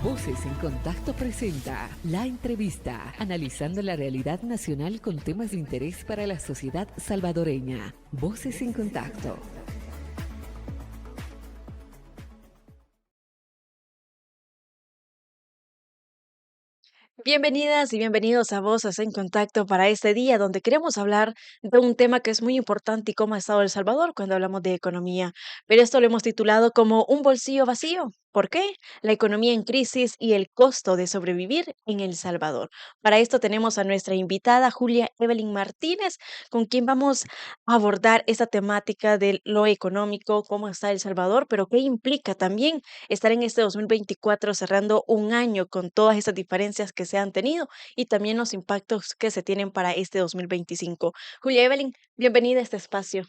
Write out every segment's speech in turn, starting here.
Voces en Contacto presenta la entrevista, analizando la realidad nacional con temas de interés para la sociedad salvadoreña. Voces en Contacto. Bienvenidas y bienvenidos a Voces en Contacto para este día donde queremos hablar de un tema que es muy importante y cómo ha estado El Salvador cuando hablamos de economía. Pero esto lo hemos titulado como un bolsillo vacío. ¿Por qué? La economía en crisis y el costo de sobrevivir en El Salvador. Para esto tenemos a nuestra invitada Julia Evelyn Martínez, con quien vamos a abordar esta temática de lo económico, cómo está El Salvador, pero qué implica también estar en este 2024 cerrando un año con todas esas diferencias que se han tenido y también los impactos que se tienen para este 2025. Julia Evelyn, bienvenida a este espacio.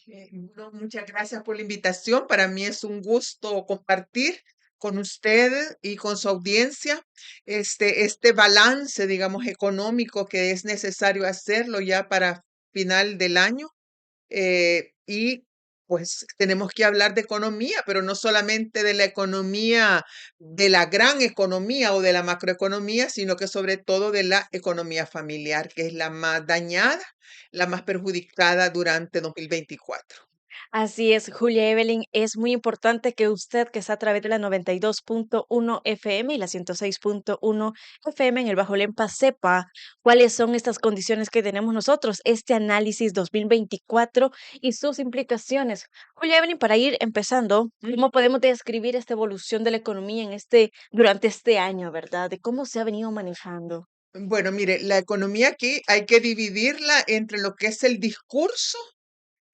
No, muchas gracias por la invitación. Para mí es un gusto compartir con usted y con su audiencia este balance, digamos, económico que es necesario hacerlo ya para final del año. Y pues tenemos que hablar de economía, pero no solamente de la economía, de la gran economía o de la macroeconomía, sino que sobre todo de la economía familiar, que es la más dañada, la más perjudicada durante 2024. Así es, Julia Evelyn, es muy importante que usted, que está a través de la 92.1 FM y la 106.1 FM en el Bajo Lempa, sepa cuáles son estas condiciones que tenemos nosotros, este análisis 2024 y sus implicaciones. Julia Evelyn, para ir empezando, ¿cómo podemos describir esta evolución de la economía durante este año, verdad? De cómo se ha venido manejando. Bueno, mire, la economía aquí hay que dividirla entre lo que es el discurso,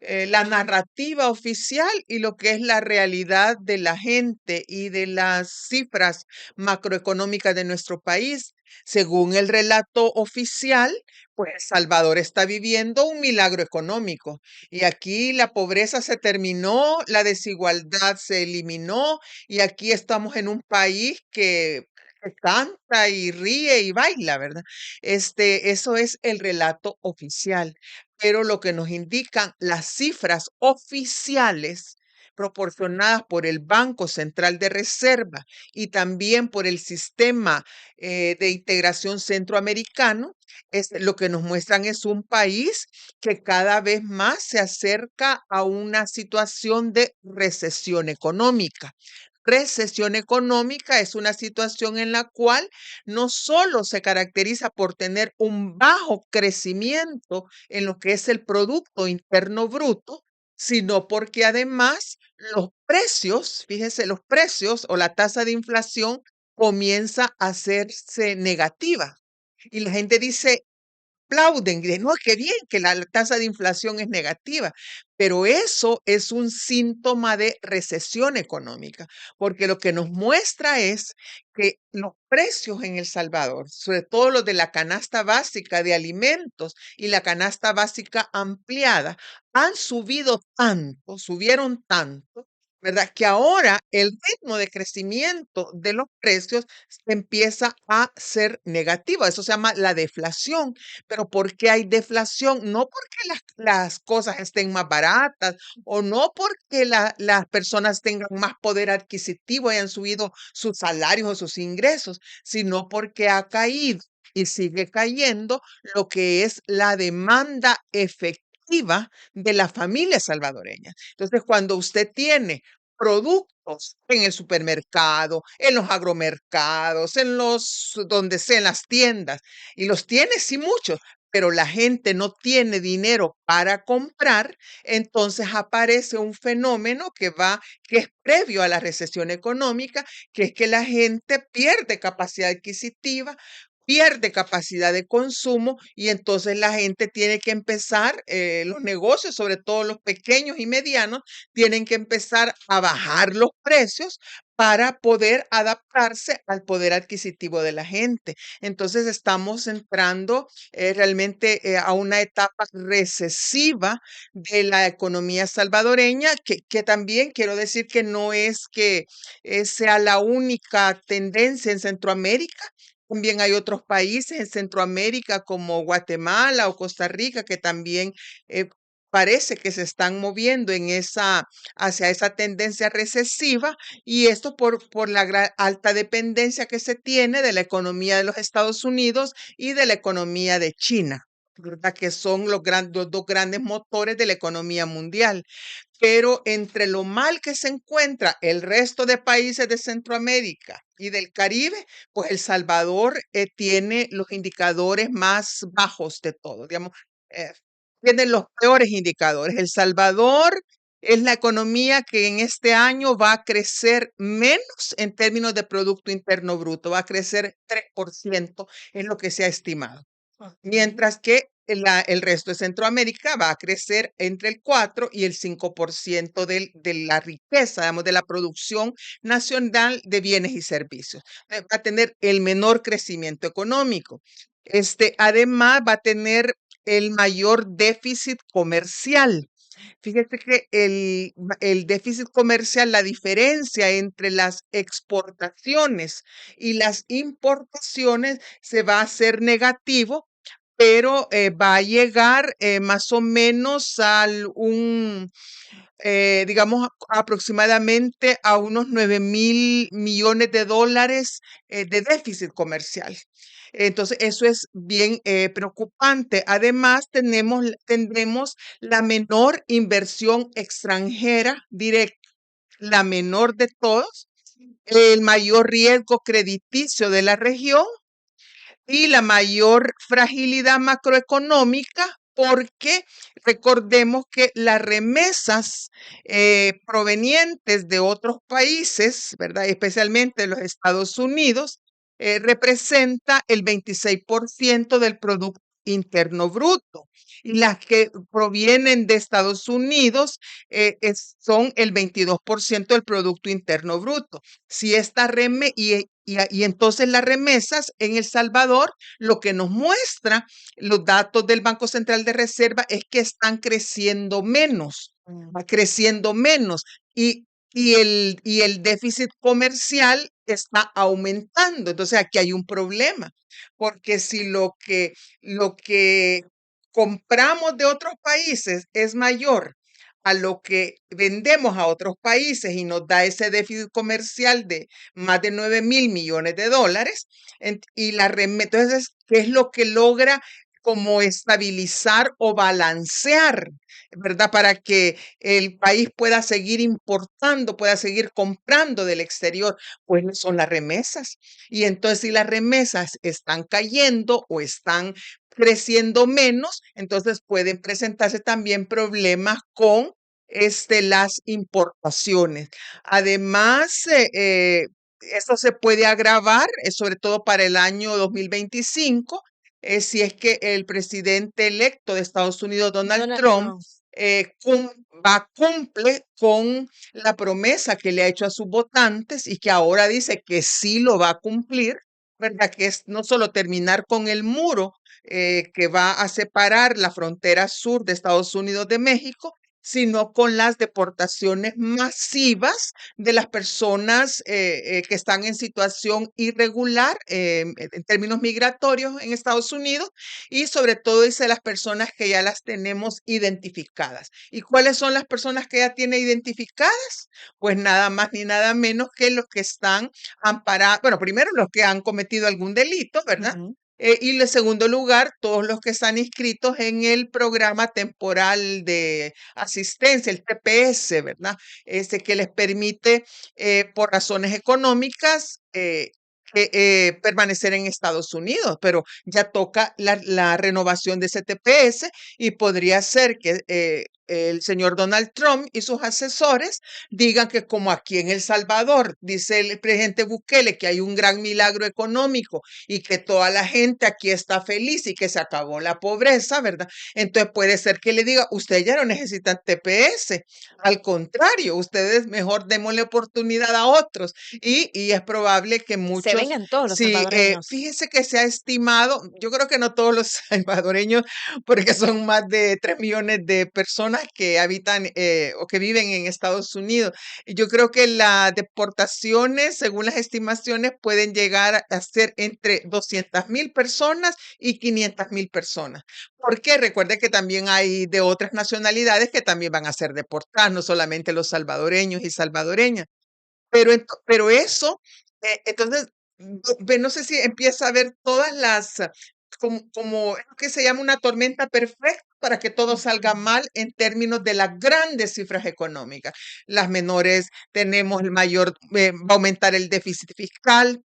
la narrativa oficial y lo que es la realidad de la gente y de las cifras macroeconómicas de nuestro país. Según el relato oficial, pues Salvador está viviendo un milagro económico y aquí la pobreza se terminó, la desigualdad se eliminó y aquí estamos en un país que canta y ríe y baila, ¿verdad? Eso es el relato oficial, pero lo que nos indican las cifras oficiales proporcionadas por el Banco Central de Reserva y también por el sistema de integración centroamericano, lo que nos muestran es un país que cada vez más se acerca a una situación de recesión económica. Recesión económica es una situación en la cual no solo se caracteriza por tener un bajo crecimiento en lo que es el Producto Interno Bruto, sino porque además los precios, fíjense, los precios o la tasa de inflación comienza a hacerse negativa. Y la gente dice, aplauden, y dicen, no, qué bien que la tasa de inflación es negativa, pero eso es un síntoma de recesión económica, porque lo que nos muestra es que los precios en El Salvador, sobre todo los de la canasta básica de alimentos y la canasta básica ampliada, han subido tanto, subieron tanto, ¿verdad? Que ahora el ritmo de crecimiento de los precios empieza a ser negativo. Eso se llama la deflación. Pero ¿por qué hay deflación? No porque las cosas estén más baratas o no porque las personas tengan más poder adquisitivo y han subido sus salarios o sus ingresos, sino porque ha caído y sigue cayendo lo que es la demanda efectiva de las familias salvadoreñas. Entonces, cuando usted tiene productos en el supermercado, en los agromercados, donde sea, en las tiendas, y los tiene, sí, muchos, pero la gente no tiene dinero para comprar, entonces aparece un fenómeno que es previo a la recesión económica, que es que la gente pierde capacidad adquisitiva, pierde capacidad de consumo y entonces la gente tiene que empezar, los negocios, sobre todo los pequeños y medianos, tienen que empezar a bajar los precios para poder adaptarse al poder adquisitivo de la gente. Entonces estamos entrando realmente a una etapa recesiva de la economía salvadoreña, que también quiero decir que no es que sea la única tendencia en Centroamérica. También hay otros países en Centroamérica como Guatemala o Costa Rica que también parece que se están moviendo hacia esa tendencia recesiva, y esto por la alta dependencia que se tiene de la economía de los Estados Unidos y de la economía de China, ¿verdad? Que son los dos grandes motores de la economía mundial. Pero entre lo mal que se encuentra el resto de países de Centroamérica y del Caribe, pues El Salvador tiene los indicadores más bajos de todos, digamos, eh, tiene los peores indicadores. El Salvador es la economía que en este año va a crecer menos en términos de Producto Interno Bruto, va a crecer 3%, es lo que se ha estimado. Ok. Mientras que el resto de Centroamérica va a crecer entre el 4 y el 5% de la riqueza, digamos, de la producción nacional de bienes y servicios. Va a tener el menor crecimiento económico. Además, va a tener el mayor déficit comercial. Fíjate que el déficit comercial, la diferencia entre las exportaciones y las importaciones se va a hacer negativo, pero va a llegar más o menos digamos, aproximadamente a unos 9.000 millones de dólares de déficit comercial. Entonces, eso es bien preocupante. Además, tendremos la menor inversión extranjera directa, la menor de todos, el mayor riesgo crediticio de la región y la mayor fragilidad macroeconómica, porque recordemos que las remesas provenientes de otros países, ¿verdad? Especialmente de los Estados Unidos, representa el 26% del Producto Interno Bruto. Y las que provienen de Estados Unidos son el 22% del Producto Interno Bruto. Si esta y entonces las remesas en El Salvador, lo que nos muestra los datos del Banco Central de Reserva es que están creciendo menos, va creciendo menos, y, y el déficit comercial está aumentando. Entonces aquí hay un problema, porque si lo que compramos de otros países es mayor a lo que vendemos a otros países y nos da ese déficit comercial de más de 9.000 millones de dólares. Entonces, ¿qué es lo que logra como estabilizar o balancear, ¿verdad? Para que el país pueda seguir importando, pueda seguir comprando del exterior, pues son las remesas. Y entonces, si las remesas están cayendo o están creciendo menos, entonces pueden presentarse también problemas con las importaciones. Además, esto se puede agravar, sobre todo para el año 2025, si es que el presidente electo de Estados Unidos, Donald Donald Trump, Trump. cumple con la promesa que le ha hecho a sus votantes y que ahora dice que sí lo va a cumplir, ¿verdad? Que es no solo terminar con el muro que va a separar la frontera sur de Estados Unidos de México, sino con las deportaciones masivas de las personas que están en situación irregular en términos migratorios en Estados Unidos, y sobre todo dice las personas que ya las tenemos identificadas. ¿Y cuáles son las personas que ya tiene identificadas? Pues nada más ni nada menos que los que están amparados, bueno, primero los que han cometido algún delito, ¿verdad? Ujú. Y en segundo lugar, todos los que están inscritos en el programa temporal de asistencia, el TPS, ¿verdad? Que les permite, por razones económicas, permanecer en Estados Unidos, pero ya toca la renovación de ese TPS, y podría ser que el señor Donald Trump y sus asesores digan que como aquí en El Salvador, dice el presidente Bukele, que hay un gran milagro económico y que toda la gente aquí está feliz y que se acabó la pobreza, ¿verdad? Entonces puede ser que le diga, ustedes ya no necesitan TPS, al contrario, ustedes mejor démosle oportunidad a otros. Y es probable que Se muchos, vengan todos los sí, salvadoreños. fíjese que se ha estimado, yo creo que no todos los salvadoreños, porque son más de 3 millones de personas personas que habitan o que viven en Estados Unidos. Y yo creo que las deportaciones, según las estimaciones, pueden llegar a ser entre 200.000 personas y 500.000 personas. Porque recuerde que también hay de otras nacionalidades que también van a ser deportadas, no solamente los salvadoreños y salvadoreñas. Pero eso, entonces, no sé si empieza a ver todas las, como es lo que se llama una tormenta perfecta para que todo salga Ujú. mal en términos de las grandes cifras económicas. Las menores tenemos el mayor, va a aumentar el déficit fiscal,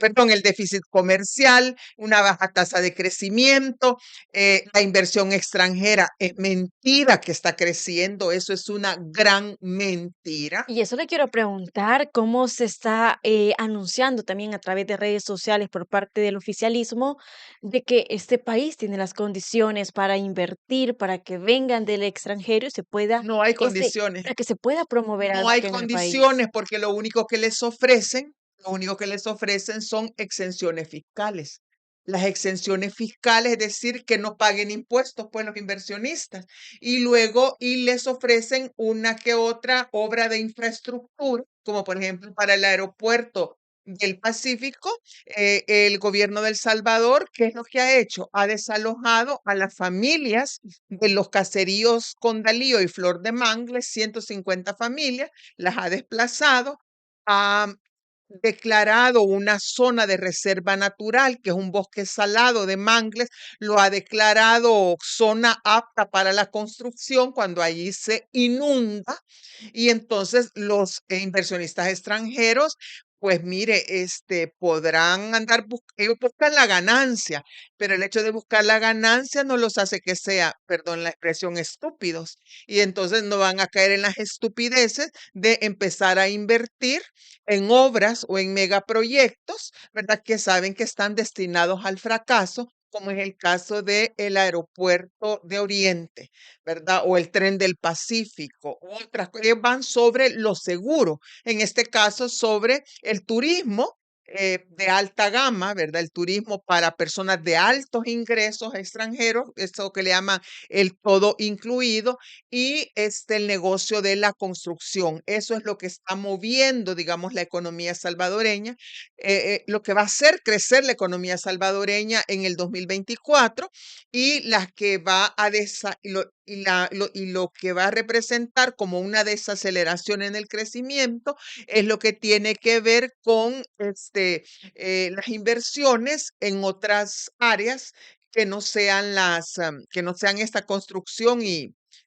perdón, el déficit comercial, una baja tasa de crecimiento, la inversión extranjera es mentira que está creciendo, eso es una gran mentira. Y eso le quiero preguntar, ¿cómo se está anunciando también a través de redes sociales por parte del oficialismo de que este país tiene las condiciones para invertir, para que vengan del extranjero y se pueda, No hay este, condiciones. para que se pueda promover No algo hay acá en el país? condiciones porque lo único que les ofrecen son exenciones fiscales. Las exenciones fiscales, es decir, que no paguen impuestos, pues los inversionistas. Y luego, y les ofrecen una que otra obra de infraestructura, como por ejemplo para el aeropuerto del Pacífico, el gobierno de El Salvador, ¿qué es lo que ha hecho? Ha desalojado a las familias de los caseríos Condalío y Flor de Mangles, 150 familias, las ha desplazado, ha declarado una zona de reserva natural, que es un bosque salado de mangles, lo ha declarado zona apta para la construcción cuando allí se inunda y entonces los inversionistas extranjeros, pues mire, podrán andar, ellos buscan la ganancia, pero el hecho de buscar la ganancia no los hace que sea, perdón la expresión, estúpidos. Y entonces no van a caer en las estupideces de empezar a invertir en obras o en megaproyectos, ¿verdad? Que saben que están destinados al fracaso, como es el caso del aeropuerto de Oriente, ¿verdad? O el tren del Pacífico, u otras que van sobre lo seguro, en este caso sobre el turismo. De alta gama, ¿verdad? El turismo para personas de altos ingresos extranjeros, eso que le llaman el todo incluido, y el negocio de la construcción. Eso es lo que está moviendo, digamos, la economía salvadoreña, lo que va a hacer crecer la economía salvadoreña en el 2024 y las que va a y lo que va a representar como una desaceleración en el crecimiento es lo que tiene que ver con las inversiones en otras áreas que no sean que no sean esta construcción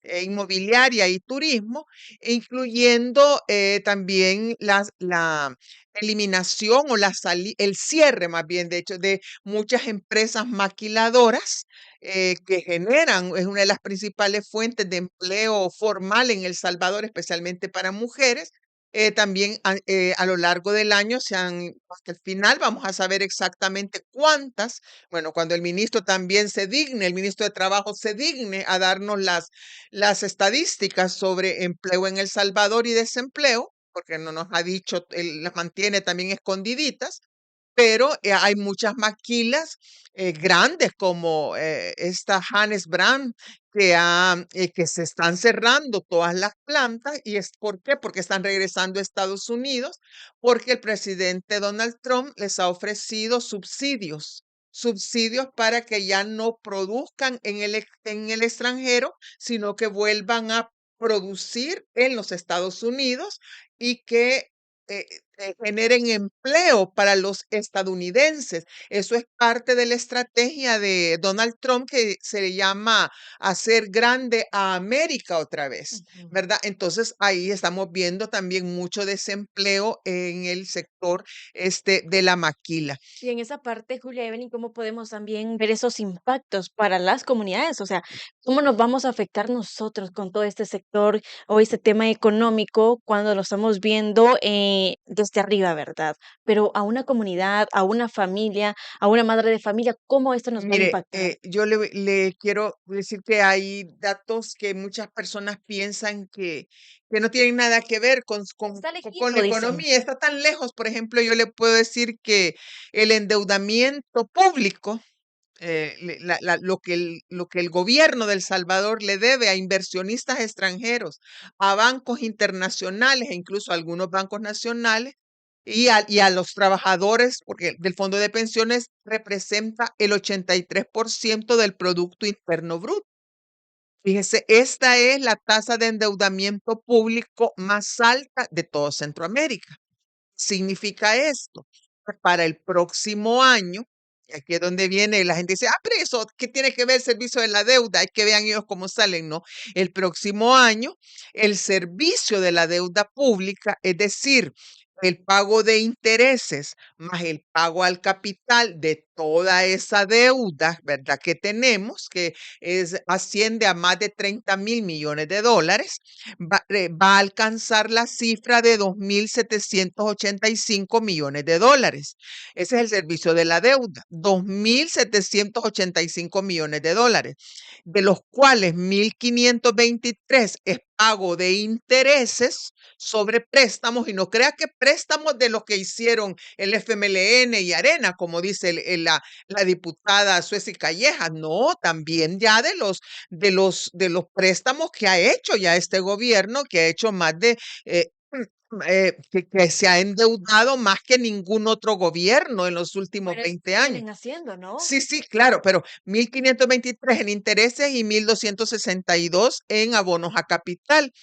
inmobiliaria y turismo, incluyendo también la eliminación o el cierre, más bien, de hecho, de muchas empresas maquiladoras que generan, es una de las principales fuentes de empleo formal en El Salvador, especialmente para mujeres. También a lo largo del año, hasta el final vamos a saber exactamente cuántas, bueno, cuando el ministro también se digne, el ministro de Trabajo se digne a darnos las estadísticas sobre empleo en El Salvador y desempleo, porque no nos ha dicho, él las mantiene también escondiditas, pero hay muchas maquilas grandes como esta Hannes Brand que se están cerrando todas las plantas. ¿Y es por qué? Porque están regresando a Estados Unidos, porque el presidente Donald Trump les ha ofrecido subsidios para que ya no produzcan en el extranjero, sino que vuelvan a producir en los Estados Unidos y que eh, generen empleo para los estadounidenses. Eso es parte de la estrategia de Donald Trump que se le llama hacer grande a América otra vez, Ujú. ¿verdad? Entonces ahí estamos viendo también mucho desempleo en el sector de la maquila. Y en esa parte, Julia Evelyn, ¿cómo podemos también ver esos impactos para las comunidades? O sea, ¿cómo nos vamos a afectar nosotros con todo este sector o este tema económico cuando lo estamos viendo desde arriba, ¿verdad? Pero a una comunidad, a una familia, a una madre de familia, ¿cómo esto nos va a Mire, impactar? yo le quiero decir que hay datos que muchas personas piensan que no tienen nada que ver Está con la lejito, dicen. economía, está tan lejos. Por ejemplo, yo le puedo decir que el endeudamiento público lo que el gobierno de El Salvador le debe a inversionistas extranjeros, a bancos internacionales e incluso a algunos bancos nacionales y a los trabajadores, porque del fondo de pensiones representa el 83% del Producto Interno Bruto. Fíjese, esta es la tasa de endeudamiento público más alta de todo Centroamérica. Significa esto, que para el próximo año, y aquí es donde viene la gente dice, pero eso, ¿qué tiene que ver el servicio de la deuda? Hay que vean ellos cómo salen, ¿no? El próximo año, el servicio de la deuda pública, es decir, el pago de intereses más el pago al capital de toda esa deuda, ¿verdad? Que tenemos, que asciende a más de 30.000 millones de dólares, va a alcanzar la cifra de 2.785 millones de dólares. Ese es el servicio de la deuda, 2.785 millones de dólares, de los cuales 1.523 es pago de intereses sobre préstamos, y no crea que préstamos de los que hicieron el FMLN y Arena, como dice la diputada Sueci Callejas, no, también ya de los préstamos que ha hecho ya este gobierno, que ha hecho más de, que se ha endeudado más que ningún otro gobierno en los últimos Bueno, eso 20 años. vienen haciendo, ¿no? Sí, sí, claro, pero 1.523 en intereses y 1.262 en abonos a capital.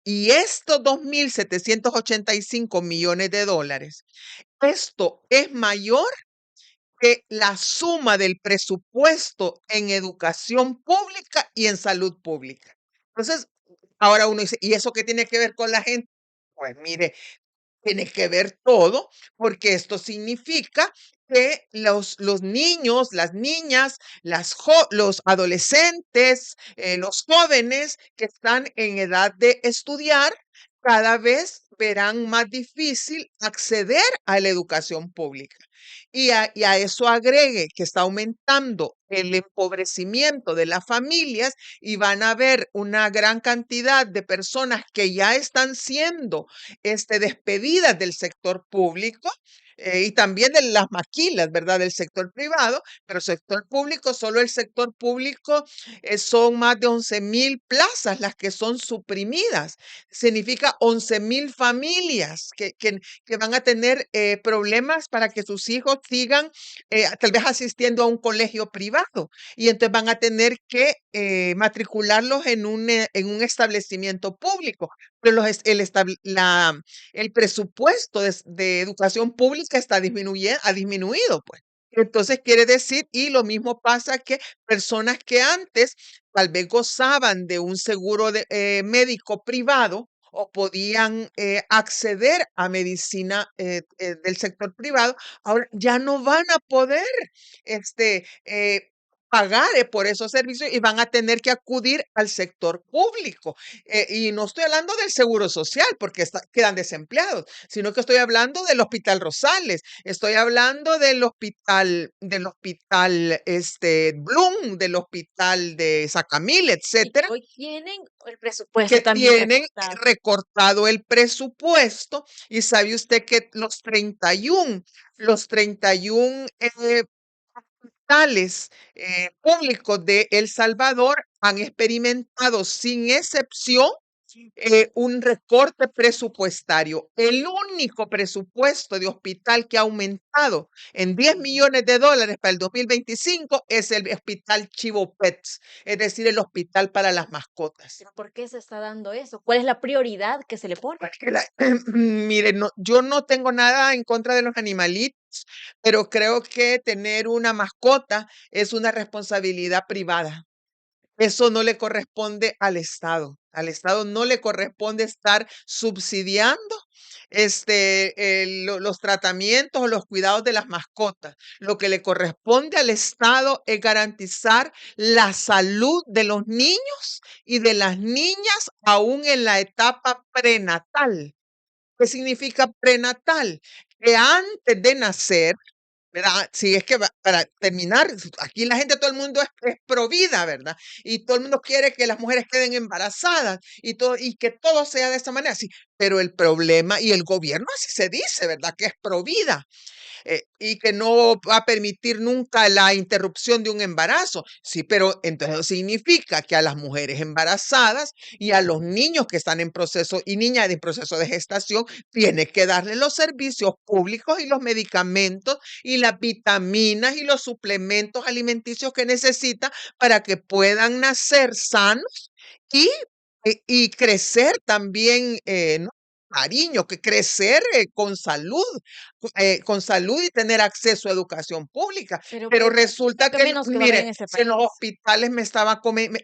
Y estos 2.785 millones de dólares, esto es mayor que la suma del presupuesto en educación pública y en salud pública. Entonces, ahora uno dice, ¿y eso qué tiene que ver con la gente? Pues mire, tiene que ver todo, porque esto significa que los niños, las niñas, los adolescentes, los jóvenes que están en edad de estudiar, cada vez verán más difícil acceder a la educación pública. Y a eso agregue que está aumentando el empobrecimiento de las familias y van a haber una gran cantidad de personas que ya están siendo despedidas del sector público, y también de las maquilas, ¿verdad? Del sector privado, pero sector público, solo el sector público, son más de 11.000 plazas las que son suprimidas. Significa 11.000 familias que van a tener problemas para que sus hijos sigan tal vez asistiendo a un colegio privado, y entonces van a tener que matricularlos en un establecimiento público. Pero el presupuesto de educación pública ha disminuido, pues. Entonces quiere decir, y lo mismo pasa que personas que antes tal vez gozaban de un seguro médico privado o podían acceder a medicina del sector privado, ahora ya no van a poder pagar por esos servicios y van a tener que acudir al sector público. Y no estoy hablando del seguro social porque quedan desempleados, sino que estoy hablando del Hospital Rosales, estoy hablando del hospital Bloom, del hospital de Sacamil, Y que etcétera, hoy tienen el presupuesto que también tienen recortado. recortado el presupuesto. Y sabe usted que los 31 hospitales públicos de El Salvador han experimentado sin excepción un recorte presupuestario. El único presupuesto de hospital que ha aumentado en 10 millones de dólares para el 2025 es el Hospital Chivo Pets, es decir, el hospital para las mascotas. Pero ¿por qué se está dando eso? ¿Cuál es la prioridad que se le pone? Porque mire, yo no tengo nada en contra de los animalitos, pero creo que tener una mascota es una responsabilidad privada. Eso no le corresponde al Estado. Al Estado no le corresponde estar subsidiando los tratamientos o los cuidados de las mascotas. Lo que le corresponde al Estado es garantizar la salud de los niños y de las niñas aún en la etapa prenatal. ¿Qué significa prenatal? Que antes de nacer, ¿verdad? Si es que para terminar, aquí la gente, todo el mundo es pro vida, ¿verdad? Y todo el mundo quiere que las mujeres queden embarazadas y que todo sea de esa manera, sí. Pero el problema, y el gobierno así se dice, ¿verdad? Que es pro vida. y que no va a permitir nunca la interrupción de un embarazo. Sí, pero entonces eso significa que a las mujeres embarazadas y a los niños que están en proceso y niñas en proceso de gestación, tiene que darle los servicios públicos y los medicamentos y las vitaminas y los suplementos alimenticios que necesita para que puedan nacer sanos y, y crecer también, ¿no? Cariño, que crecer con salud y tener acceso a educación pública. Pero Pero es lo resulta que que, menos quedó ver mire, en este si en los país. hospitales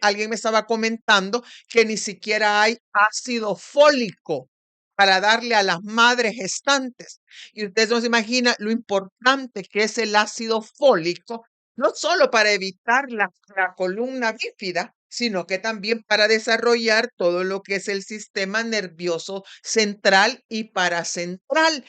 alguien me estaba comentando que ni siquiera hay ácido fólico para darle a las madres gestantes. Y ustedes no se imaginan lo importante que es el ácido fólico, no solo para evitar la columna bífida, sino que también para desarrollar todo lo que es el sistema nervioso central y paracentral.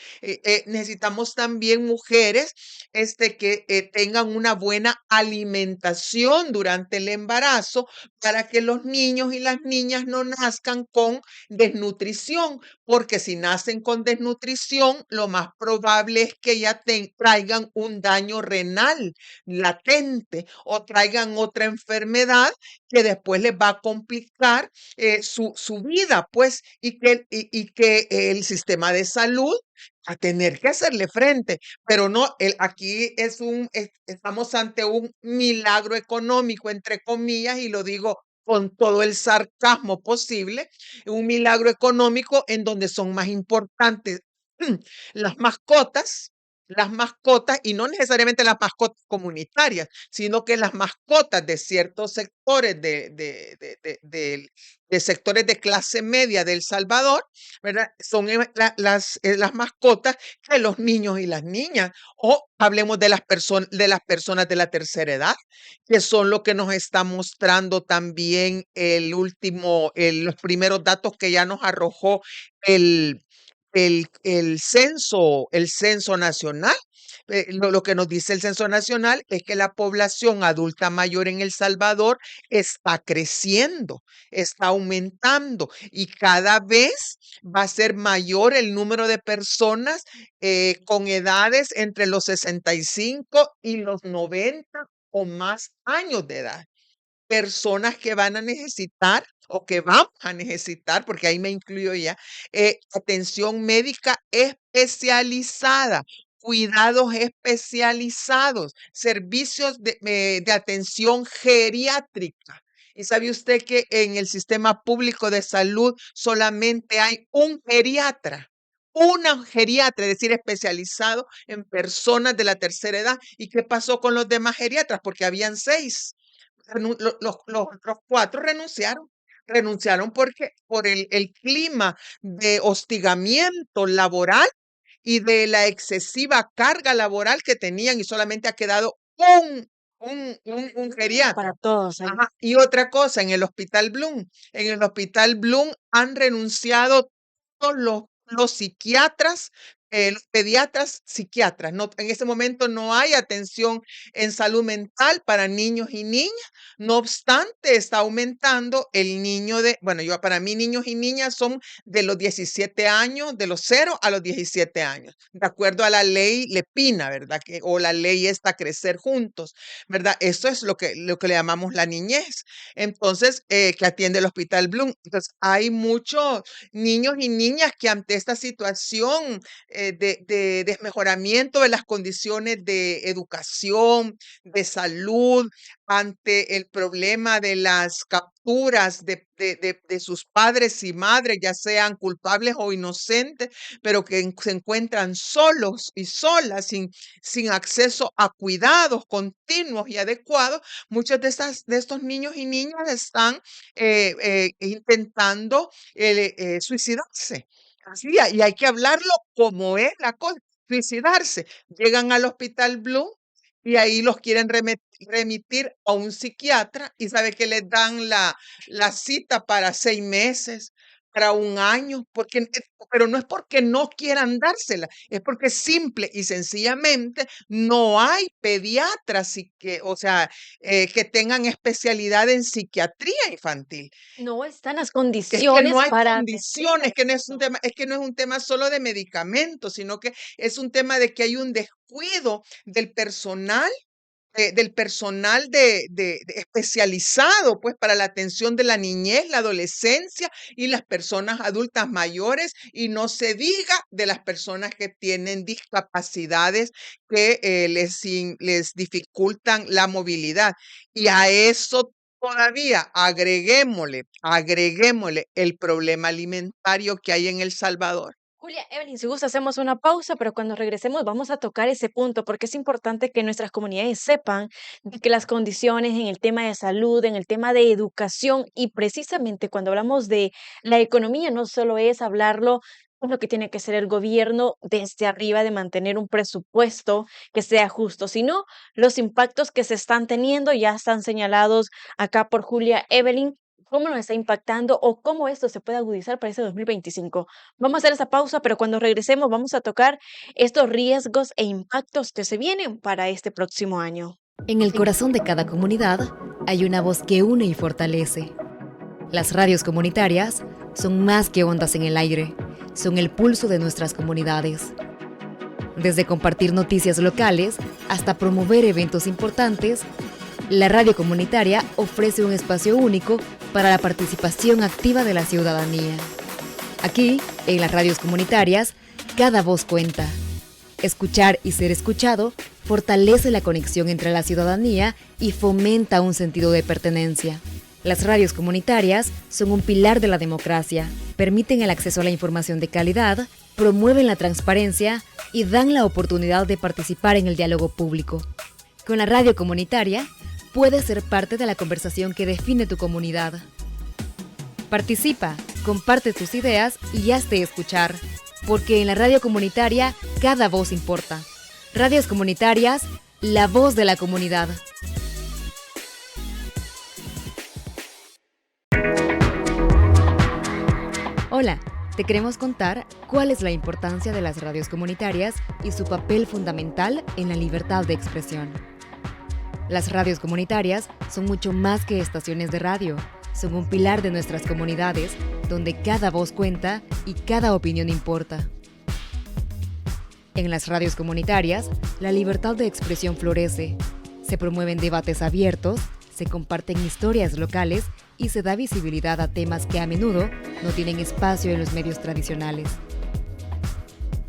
Necesitamos también mujeres que tengan una buena alimentación durante el embarazo para que los niños y las niñas no nazcan con desnutrición, porque si nacen con desnutrición, lo más probable es que ya traigan un daño renal latente o traigan otra enfermedad que después les va a complicar su vida, pues, y que el sistema de salud a tener que hacerle frente, pero no, aquí estamos ante un milagro económico, entre comillas, y lo digo con todo el sarcasmo posible, un milagro económico en donde son más importantes las mascotas, las mascotas, y no necesariamente las mascotas comunitarias, sino que las mascotas de ciertos sectores de sectores de clase media de El Salvador, ¿verdad? Son las mascotas que los niños y las niñas, o hablemos de las personas de la tercera edad, que son lo que nos está mostrando también los primeros datos que ya nos arrojó el, el censo nacional. Lo que nos dice el censo nacional es que la población adulta mayor en El Salvador está creciendo, está aumentando y cada vez va a ser mayor el número de personas con edades entre los 65 y los 90 o más años de edad, personas que van a necesitar o que vamos a necesitar, porque ahí me incluyo ya, atención médica especializada, cuidados especializados, servicios de atención geriátrica. ¿Y sabe usted que en el sistema público de salud solamente hay un geriatra? Una geriatra, es decir, especializado en personas de la tercera edad. ¿Y qué pasó con los demás geriatras? Porque habían seis. Los cuatro renunciaron porque por el clima de hostigamiento laboral y de la excesiva carga laboral que tenían y solamente ha quedado un Uno para geriatra. todos ahí. Ajá. Y otra cosa, en el Hospital Bloom han renunciado todos los psiquiatras, los pediatras, psiquiatras. No, en este momento no hay atención en salud mental para niños y niñas. No obstante, está aumentando el bueno, para mí niños y niñas son de los 17 años, de los 0 a los 17 años, de acuerdo a la ley Lepina, ¿verdad? O la ley esta Crecer Juntos, ¿verdad? Eso es lo que le llamamos la niñez. Entonces, que atiende el Hospital Bloom. Entonces, hay muchos niños y niñas que ante esta situación de desmejoramiento de las condiciones de educación, de salud, ante el problema de las capturas de sus padres y madres, ya sean culpables o inocentes, pero que se encuentran solos y solas, sin acceso a cuidados continuos y adecuados, muchos de estos niños y niñas están intentando suicidarse. Así, y hay que hablarlo como es la cosa, suicidarse. Llegan al Hospital Blue y ahí los quieren remitir a un psiquiatra y sabe que les dan la cita para 6 meses, para un año, pero no es porque no quieran dársela, es porque simple y sencillamente no hay pediatras o sea, que tengan especialidad en psiquiatría infantil. No están las Que es que no condiciones hay para atender a condiciones, que no es un esto. tema, es que no es un tema solo de medicamentos, sino que es un tema de que hay un descuido del personal de especializado, pues, para la atención de la niñez, la adolescencia y las personas adultas mayores, y no se diga de las personas que tienen discapacidades que, les dificultan la movilidad. Y a eso todavía agreguémosle el problema alimentario que hay en El Salvador. Julia, Evelyn, si gusta, hacemos una pausa, pero cuando regresemos vamos a tocar ese punto porque es importante que nuestras comunidades sepan de que las condiciones en el tema de salud, en el tema de educación y precisamente cuando hablamos de la economía, no solo es hablarlo con lo que tiene que ser el gobierno desde arriba de mantener un presupuesto que sea justo, sino los impactos que se están teniendo ya están señalados acá por Julia Evelyn. ¿Cómo nos está impactando o cómo esto se puede agudizar para ese 2025? Vamos a hacer esa pausa, pero cuando regresemos vamos a tocar estos riesgos e impactos que se vienen para este próximo año. En el corazón de cada comunidad hay una voz que une y fortalece. Las radios comunitarias son más que ondas en el aire, son el pulso de nuestras comunidades. Desde compartir noticias locales hasta promover eventos importantes, la radio comunitaria ofrece un espacio único para la participación activa de la ciudadanía. Aquí, en las radios comunitarias, cada voz cuenta. Escuchar y ser escuchado fortalece la conexión entre la ciudadanía y fomenta un sentido de pertenencia. Las radios comunitarias son un pilar de la democracia, permiten el acceso a la información de calidad, promueven la transparencia y dan la oportunidad de participar en el diálogo público. Con la radio comunitaria, puedes ser parte de la conversación que define tu comunidad. Participa, comparte tus ideas y hazte escuchar, porque en la radio comunitaria cada voz importa. Radios comunitarias, la voz de la comunidad. Hola, te queremos contar cuál es la importancia de las radios comunitarias y su papel fundamental en la libertad de expresión. Las radios comunitarias son mucho más que estaciones de radio. Son un pilar de nuestras comunidades, donde cada voz cuenta y cada opinión importa. En las radios comunitarias, la libertad de expresión florece. Se promueven debates abiertos, se comparten historias locales y se da visibilidad a temas que a menudo no tienen espacio en los medios tradicionales.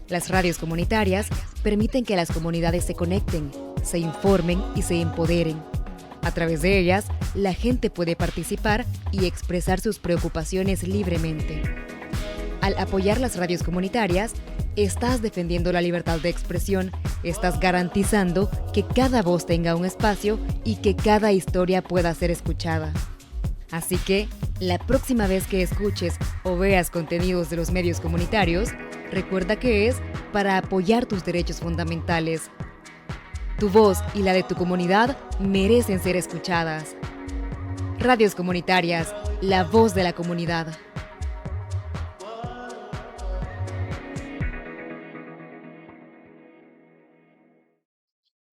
Las radios comunitarias permiten que las comunidades se conecten, se informen y se empoderen. A través de ellas, la gente puede participar y expresar sus preocupaciones libremente. Al apoyar las radios comunitarias, estás defendiendo la libertad de expresión, estás garantizando que cada voz tenga un espacio y que cada historia pueda ser escuchada. Así que, la próxima vez que escuches o veas contenidos de los medios comunitarios, recuerda que es para apoyar tus derechos fundamentales. Tu voz y la de tu comunidad merecen ser escuchadas. Radios comunitarias, la voz de la comunidad.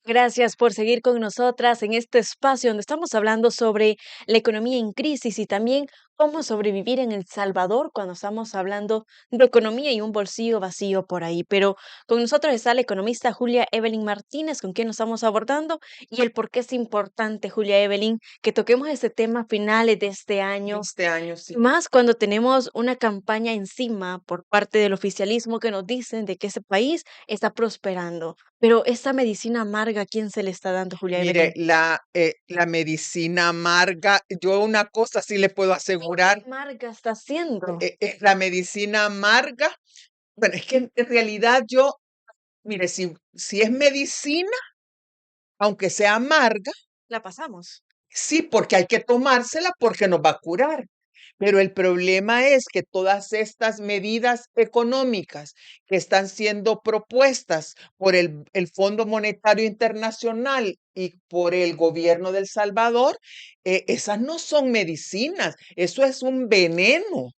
Gracias por seguir con nosotras en este espacio donde estamos hablando sobre la economía en crisis y también cómo sobrevivir en El Salvador cuando estamos hablando de economía y un bolsillo vacío por ahí. Pero con nosotros está la economista Julia Evelyn Martínez, con quien nos estamos abordando y el por qué es importante, Julia Evelyn, que toquemos este tema a finales de este año. Este año sí. Más cuando tenemos una campaña encima por parte del oficialismo que nos dicen de que ese país está prosperando. Pero esta medicina amarga, ¿a quién se le está dando, Julia Mire, Evelyn? la medicina amarga, yo una cosa sí le puedo asegurar, Amarga está haciendo. es la medicina amarga. Bueno, es que en realidad mire, si es medicina, aunque sea amarga, La pasamos. sí, porque hay que tomársela porque nos va a curar. Pero el problema es que todas estas medidas económicas que están siendo propuestas por el Fondo Monetario Internacional y por el gobierno de El Salvador, esas no son medicinas, eso es un veneno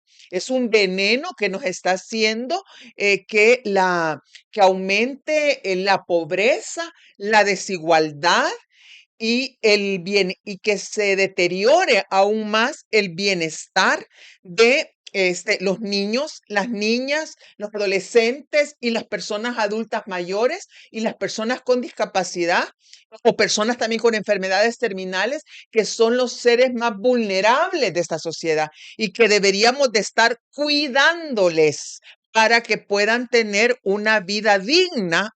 que nos está haciendo que aumente la pobreza, la desigualdad y que se deteriore aún más el bienestar de los niños, las niñas, los adolescentes y las personas adultas mayores y las personas con discapacidad o personas también con enfermedades terminales, que son los seres más vulnerables de esta sociedad y que deberíamos de estar cuidándoles para que puedan tener una vida digna,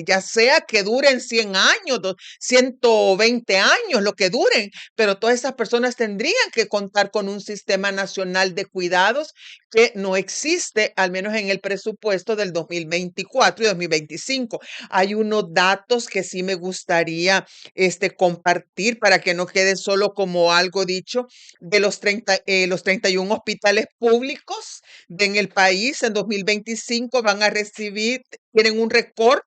ya sea que duren 100 años, 120 años, lo que duren, pero todas esas personas tendrían que contar con un sistema nacional de cuidados que no existe, al menos en el presupuesto del 2024 y 2025. Hay unos datos que sí me gustaría compartir para que no quede solo como algo dicho de los 31 hospitales públicos en el país en 2025 van a recibir, tienen un recorte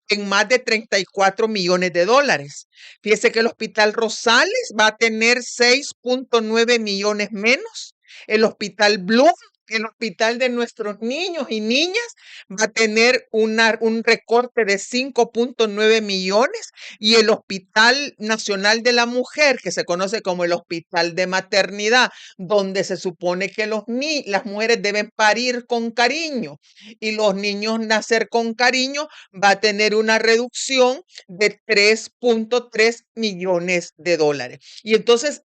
en más de 34 millones de dólares. Fíjese que el Hospital Rosales va a tener 6.9 millones menos. El Hospital Blue, el hospital de nuestros niños y niñas, va a tener un recorte de 5.9 millones y el Hospital Nacional de la Mujer, que se conoce como el Hospital de Maternidad, donde se supone que las mujeres deben parir con cariño y los niños nacer con cariño, va a tener una reducción de 3.3 millones de dólares. Y entonces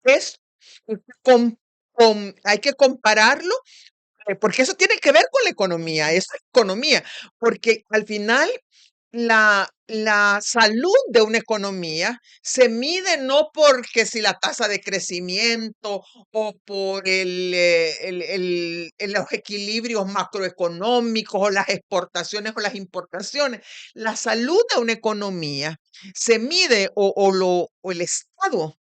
con- hay que compararlo porque eso tiene que ver con la economía, eso es economía, porque al final la salud de una economía se mide no porque si la tasa de crecimiento o por los equilibrios macroeconómicos o las exportaciones o las importaciones. La salud de una economía se mide o el estado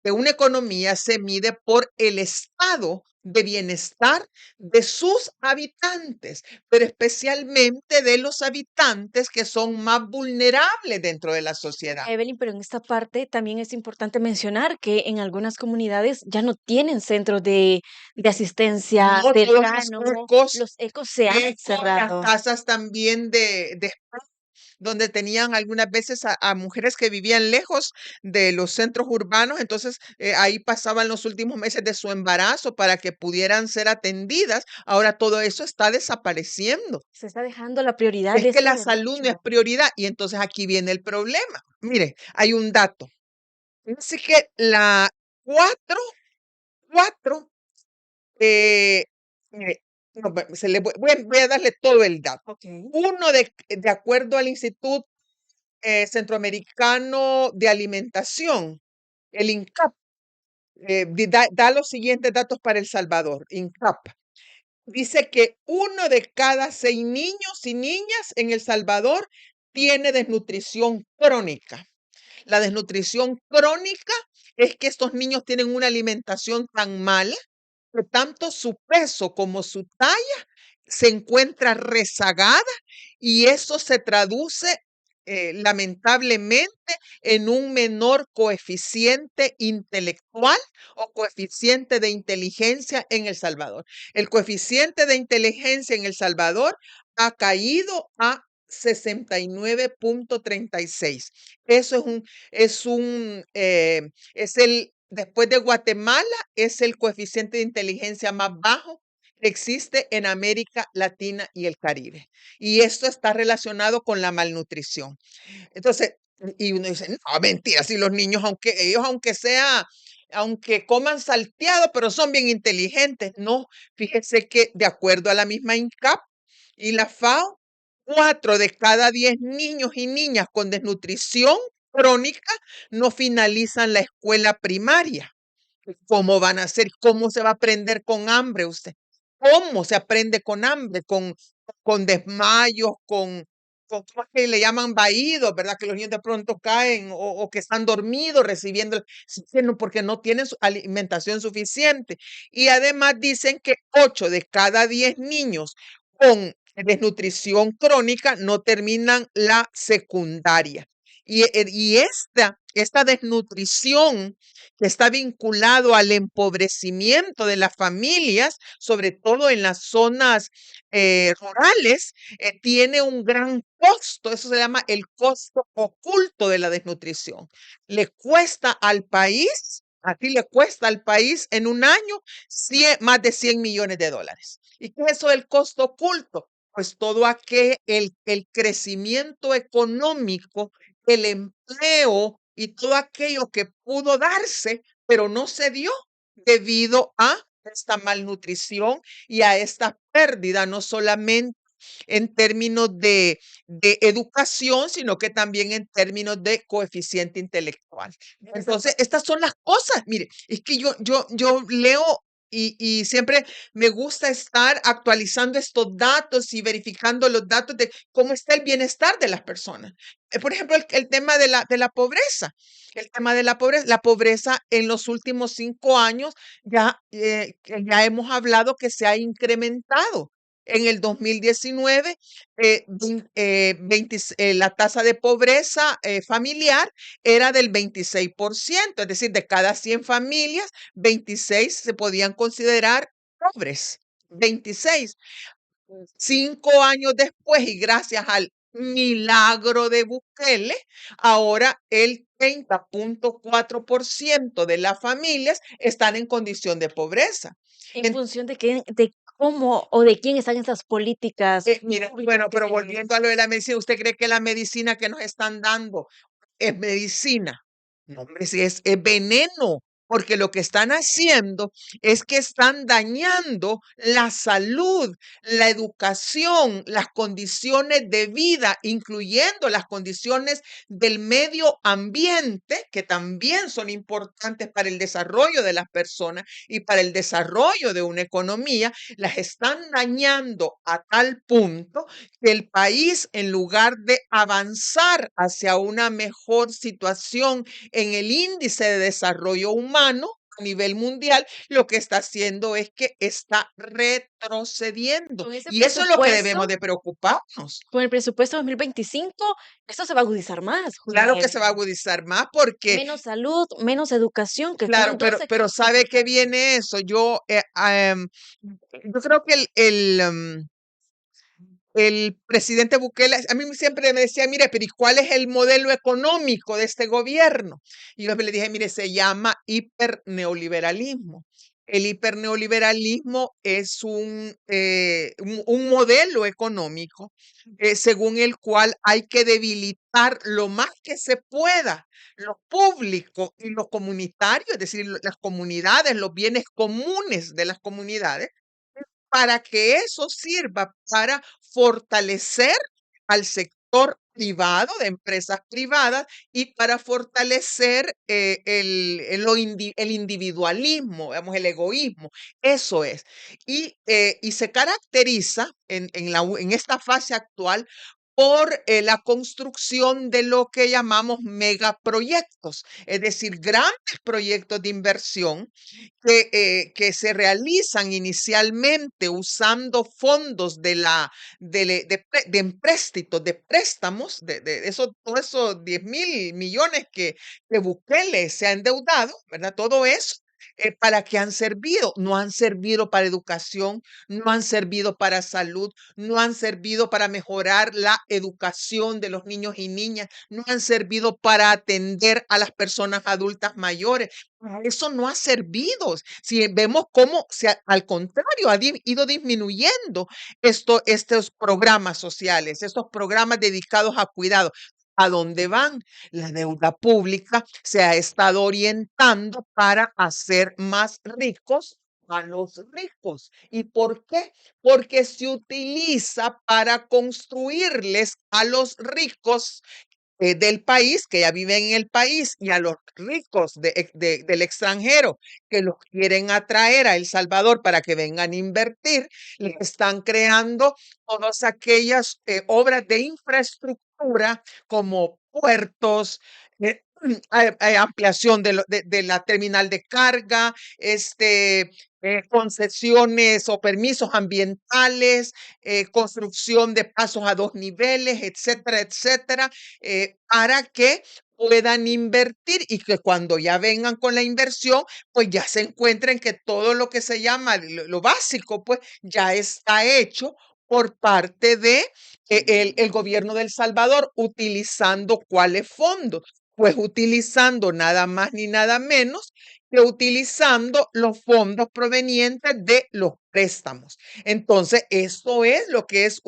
de una economía se mide por el estado de bienestar de sus habitantes, pero especialmente de los habitantes que son más vulnerables dentro de la sociedad. Evelyn, pero en esta parte también es importante mencionar que en algunas comunidades ya no tienen centros de asistencia No todos cercano, los ecos se han las cerrado. casas también de donde tenían algunas veces a mujeres que vivían lejos de los centros urbanos, entonces ahí pasaban los últimos meses de su embarazo para que pudieran ser atendidas. Ahora todo eso está desapareciendo. Se está dejando la prioridad Es de que este la salud no es derecho. prioridad y entonces aquí viene el problema. Mire, hay un dato. Así que la cuatro, cuatro, eh, mire, no, voy a darle todo el dato. Ok. Uno, de acuerdo al Instituto Centroamericano de Alimentación, el INCAP, da los siguientes datos para El Salvador, INCAP. Dice que 1 de cada 6 niños y niñas en El Salvador tiene desnutrición crónica. La desnutrición crónica es que estos niños tienen una alimentación tan mala que tanto su peso como su talla se encuentra rezagada y eso se traduce lamentablemente en un menor coeficiente intelectual o coeficiente de inteligencia en El Salvador. El coeficiente de inteligencia en El Salvador ha caído a 69.36. Eso después de Guatemala, es el coeficiente de inteligencia más bajo que existe en América Latina y el Caribe. Y esto está relacionado con la malnutrición. Entonces, y uno dice, no, mentira, si los niños, aunque coman salteado, pero son bien inteligentes. No, fíjese que de acuerdo a la misma INCAP y la FAO, 4 de cada 10 niños y niñas con desnutrición crónica no finalizan la escuela primaria. ¿Cómo van a hacer? ¿Cómo se va a aprender con hambre usted? ¿Cómo se aprende con hambre? Con desmayos, ¿cómo es que le llaman vaídos, verdad? Que los niños de pronto caen o que están dormidos recibiendo, sí, que porque no tienen alimentación suficiente. Y además dicen que 8 de cada 10 niños con desnutrición crónica no terminan la secundaria. Y esta desnutrición que está vinculado al empobrecimiento de las familias, sobre todo en las zonas rurales, tiene un gran costo. Eso se llama el costo oculto de la desnutrición. Le cuesta al país, así le cuesta al país en un año más de 100 millones de dólares. ¿Y qué es eso del costo oculto? Pues todo el crecimiento económico, el empleo y todo aquello que pudo darse, pero no se dio debido a esta malnutrición y a esta pérdida, no solamente en términos de educación, sino que también en términos de coeficiente intelectual. Entonces, estas son las cosas. Mire, es que yo leo y siempre me gusta estar actualizando estos datos y verificando los datos de cómo está el bienestar de las personas. Por ejemplo, el tema de la pobreza. El tema de la pobreza en los últimos 5 años ya hemos hablado que se ha incrementado. En el 2019, la tasa de pobreza familiar era del 26%, es decir, de cada 100 familias, 26 se podían considerar pobres. 26. 5 años después, y gracias al milagro de Bukele, ahora el 30,4% de las familias están en condición de pobreza. En función de cómo o de quién están esas políticas Mira, públicas bueno, que pero se generan. volviendo a lo de la medicina, ¿usted cree que la medicina que nos están dando es medicina? No, hombre, si es veneno, porque lo que están haciendo es que están dañando la salud, la educación, las condiciones de vida, incluyendo las condiciones del medio ambiente, que también son importantes para el desarrollo de las personas y para el desarrollo de una economía, las están dañando a tal punto que el país, en lugar de avanzar hacia una mejor situación en el índice de desarrollo humano a nivel mundial, lo que está haciendo es que está retrocediendo. Con ese Y eso es lo que debemos presupuesto, de preocuparnos. con el presupuesto 2025, esto se va a agudizar más, Claro que se va a agudizar más porque, menos salud, menos educación, que claro, son dos pero sectores ¿sabe qué importantes. viene eso? Yo creo que el presidente Bukele, a mí siempre me decía, mire, pero ¿y cuál es el modelo económico de este gobierno? Y yo le dije, mire, se llama hiperneoliberalismo. El hiperneoliberalismo es un modelo económico según el cual hay que debilitar lo más que se pueda lo público y lo comunitario, es decir, las comunidades, los bienes comunes de las comunidades para que eso sirva para fortalecer al sector privado, de empresas privadas, y para fortalecer el individualismo, digamos, el egoísmo. Eso es. Y se caracteriza en esta fase actual por la construcción de lo que llamamos megaproyectos, es decir, grandes proyectos de inversión que se realizan inicialmente usando fondos de empréstitos, de préstamos, todos esos 10.000 millones que Bukele se ha endeudado, ¿verdad? Todo eso. ¿Para qué han servido? No han servido para educación, no han servido para salud, no han servido para mejorar la educación de los niños y niñas, no han servido para atender a las personas adultas mayores. Eso no ha servido. Si vemos cómo, al contrario, ido disminuyendo estos programas sociales, estos programas dedicados a cuidado. ¿A dónde van? La deuda pública se ha estado orientando para hacer más ricos a los ricos. ¿Y por qué? Porque se utiliza para construirles a los ricos del país, que ya viven en el país, y a los ricos del extranjero que los quieren atraer a El Salvador para que vengan a invertir, les están creando todas aquellas obras de infraestructura como puertos, eh, ampliación de la terminal de carga, concesiones o permisos ambientales, construcción de pasos a 2 niveles, etcétera, etcétera, para que puedan invertir y que cuando ya vengan con la inversión, pues ya se encuentren que todo lo que se llama lo básico, pues ya está hecho por parte de el gobierno de El Salvador, utilizando cuáles fondos. Pues utilizando nada más ni nada menos que utilizando los fondos provenientes de los préstamos. Entonces, esto es lo que es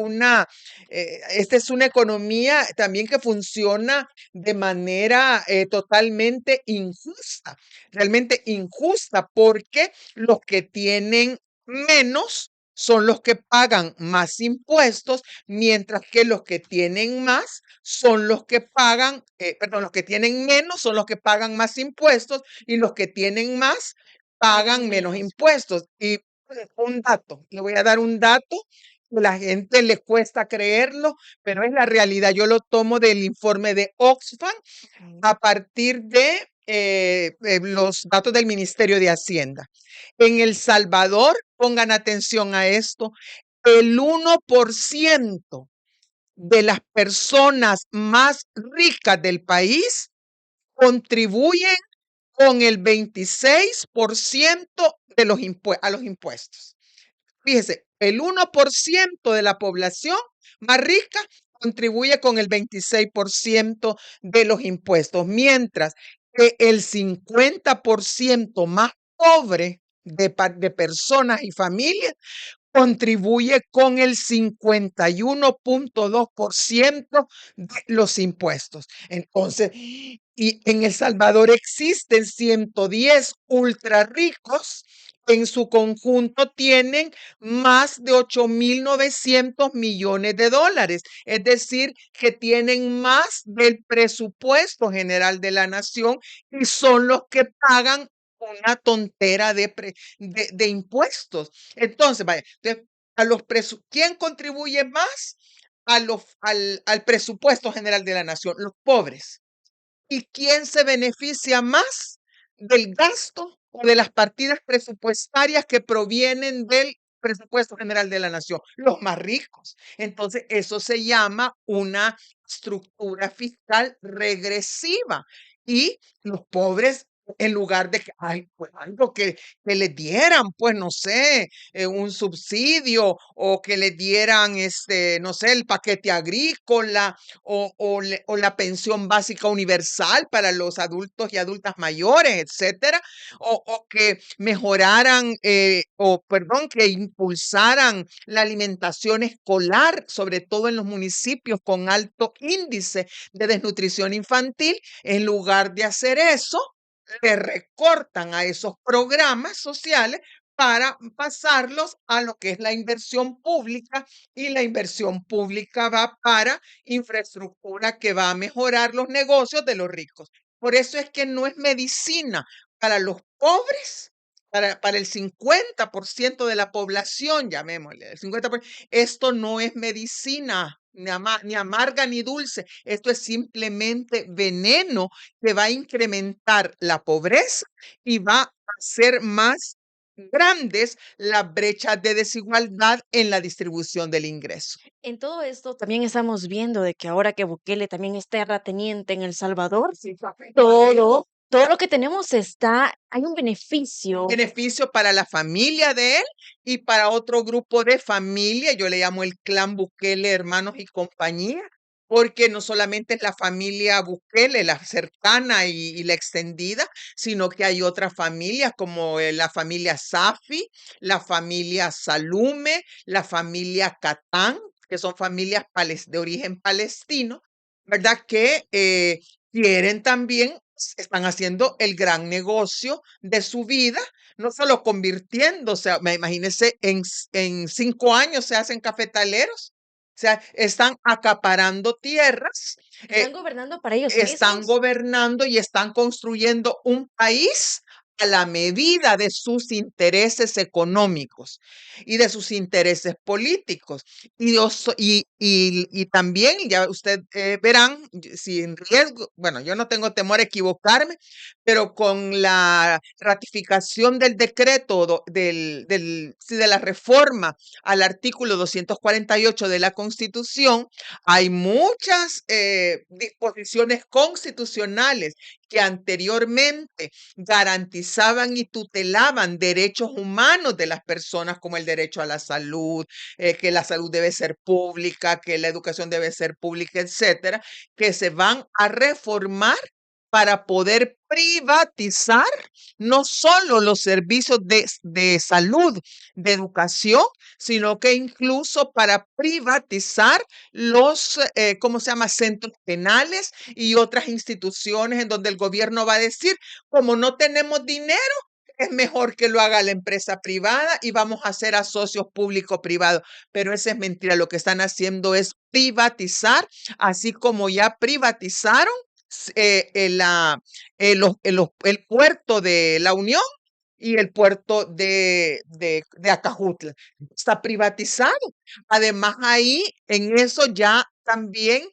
esta es una economía también que funciona de manera totalmente injusta, realmente injusta, porque los que tienen menos son los que pagan más impuestos, mientras que los que tienen más son los que pagan, perdón, los que tienen menos son los que pagan más impuestos y los que tienen más pagan menos impuestos. Y un dato, le voy a dar un dato que la gente le cuesta creerlo, pero es la realidad. Yo lo tomo del informe de Oxfam a partir de los datos del Ministerio de Hacienda. En El Salvador, pongan atención a esto, el 1% de las personas más ricas del país contribuyen con el 26% de a los impuestos. Fíjese, el 1% de la población más rica contribuye con el 26% de los impuestos, mientras que el 50% más pobre de personas y familias contribuye con el 51.2% de los impuestos. Entonces, y en El Salvador existen 110 ultra ricos, en su conjunto tienen más de 8.900 millones de dólares, es decir, que tienen más del presupuesto general de la nación y son los que pagan una tontera de impuestos. Entonces, vaya, ¿quién contribuye más al presupuesto general de la nación? Los pobres. ¿Y quién se beneficia más del gasto o de las partidas presupuestarias que provienen del presupuesto general de la nación? Los más ricos. Entonces, eso se llama una estructura fiscal regresiva. Y los pobres, en lugar de que, ay, pues algo que les dieran, pues no sé, un subsidio o que les dieran, no sé, el paquete agrícola o la pensión básica universal para los adultos y adultas mayores, etcétera, o que mejoraran, perdón, que impulsaran la alimentación escolar, sobre todo en los municipios con alto índice de desnutrición infantil. En lugar de hacer eso, le recortan a esos programas sociales para pasarlos a lo que es la inversión pública, y la inversión pública va para infraestructura que va a mejorar los negocios de los ricos. Por eso es que no es medicina para los pobres, para el 50% de la población, llamémosle, el 50%. Esto no es medicina, ni amarga ni dulce. Esto es simplemente veneno que va a incrementar la pobreza y va a hacer más grandes las brechas de desigualdad en la distribución del ingreso. En todo esto también estamos viendo de que ahora que Bukele también es terrateniente en El Salvador, Sí, todo lo que tenemos hay un beneficio. beneficio para la familia de él y para otro grupo de familia. Yo le llamo el clan Bukele, hermanos y compañía, porque no solamente es la familia Bukele, la cercana y la extendida, sino que hay otras familias como la familia Safi, la familia Salume, la familia Catán, que son familias de origen palestino, ¿verdad? Que quieren también, están haciendo el gran negocio de su vida, no solo convirtiéndose, imagínense, en 5 años se hacen cafetaleros, O sea, están acaparando tierras, Están gobernando para ellos están mismos. gobernando y están construyendo un país a la medida de sus intereses económicos y de sus intereses políticos. Y también, ya usted verán, sin riesgo, bueno, yo no tengo temor a equivocarme, pero con la ratificación del decreto sí, de la reforma al artículo 248 de la Constitución, hay muchas disposiciones constitucionales que anteriormente garantizaban y tutelaban derechos humanos de las personas, como el derecho a la salud, que la salud debe ser pública, que la educación debe ser pública, etcétera, que se van a reformar para poder privatizar no solo los servicios de salud, de educación, sino que incluso para privatizar los, ¿cómo se llama?, centros penales y otras instituciones en donde el gobierno va a decir, como no tenemos dinero, es mejor que lo haga la empresa privada y vamos a hacer a socios público-privados. Pero esa es mentira. Lo que están haciendo es privatizar, así como ya privatizaron el puerto de La Unión y el puerto de Acajutla. Está privatizado. Además, ahí en eso ya también,